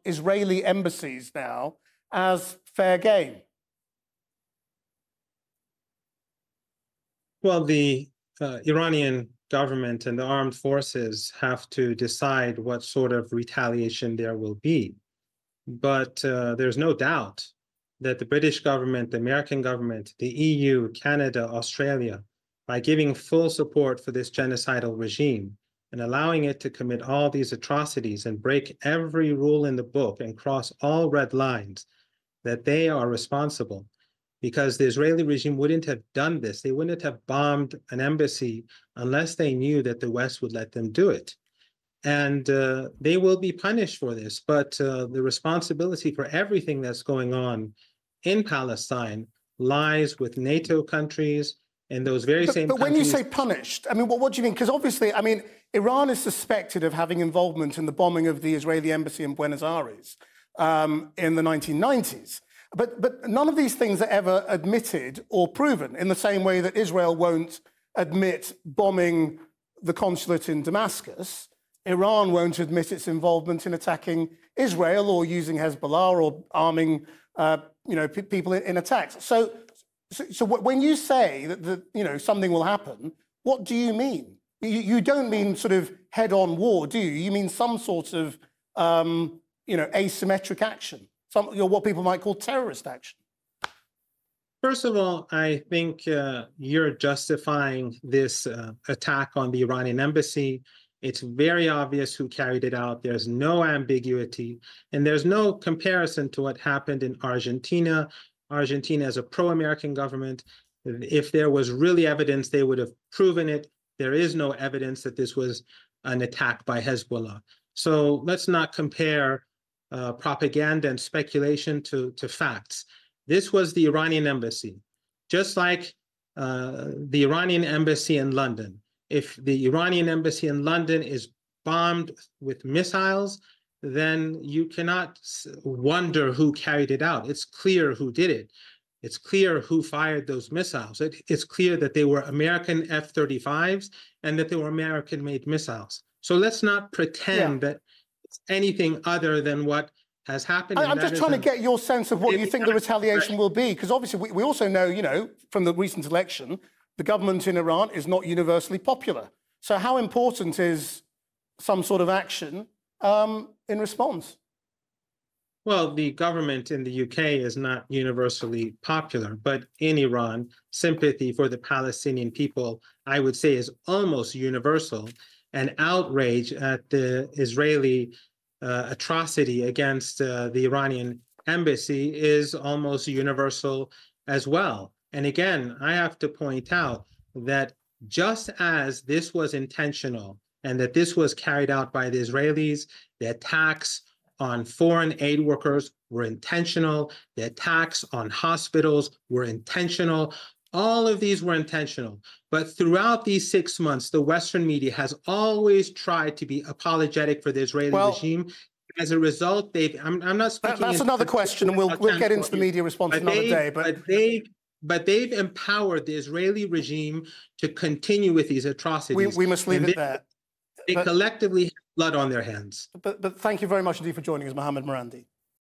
Israeli embassies now as fair game? Well, the Iranian government and the armed forces have to decide what sort of retaliation there will be. But there's no doubt that the British government, the American government, the EU, Canada, Australia, by giving full support for this genocidal regime and allowing it to commit all these atrocities and break every rule in the book and cross all red lines, that they are responsible. Because the Israeli regime wouldn't have done this. They wouldn't have bombed an embassy unless they knew that the West would let them do it. And they will be punished for this. But the responsibility for everything that's going on in Palestine lies with NATO countries and those very same countries. But when you say punished, I mean, what do you mean? Because obviously, I mean, Iran is suspected of having involvement in the bombing of the Israeli embassy in Buenos Aires in the 1990s. But none of these things are ever admitted or proven, in the same way that Israel won't admit bombing the consulate in Damascus. Iran won't admit its involvement in attacking Israel or using Hezbollah or arming people in attacks. So when you say that something will happen, what do you mean? You don't mean sort of head-on war, do you? You mean some sort of asymmetric action. What people might call terrorist action. First of all, I think you're justifying this attack on the Iranian embassy. It's very obvious who carried it out. There's no ambiguity, and there's no comparison to what happened in Argentina. Argentina is a pro-American government. If there was really evidence, they would have proven it. There is no evidence that this was an attack by Hezbollah. So let's not compare propaganda and speculation to facts. This was the Iranian embassy, just like the Iranian embassy in London. If the Iranian embassy in London is bombed with missiles, then you cannot wonder who carried it out. It's clear who did it. It's clear who fired those missiles. It's clear that they were American F-35s and that they were American-made missiles. So let's not pretend that anything other than what has happened. I'm just trying to get your sense of what you think the retaliation will be, because obviously we also know, from the recent election, the government in Iran is not universally popular. So how important is some sort of action in response? Well, the government in the UK is not universally popular, but in Iran, sympathy for the Palestinian people, I would say, is almost universal. And outrage at the Israeli atrocity against the Iranian embassy is almost universal as well. And again, I have to point out that just as this was intentional and that this was carried out by the Israelis, the attacks on foreign aid workers were intentional, the attacks on hospitals were intentional. All of these were intentional. But throughout these 6 months, the Western media has always tried to be apologetic for the Israeli regime. As a result, I'm not speaking... That's another question, and we'll get into the media response another day. But they've empowered the Israeli regime to continue with these atrocities. We must leave it there. They collectively have blood on their hands. But thank you very much indeed for joining us, Mohammed Marandi.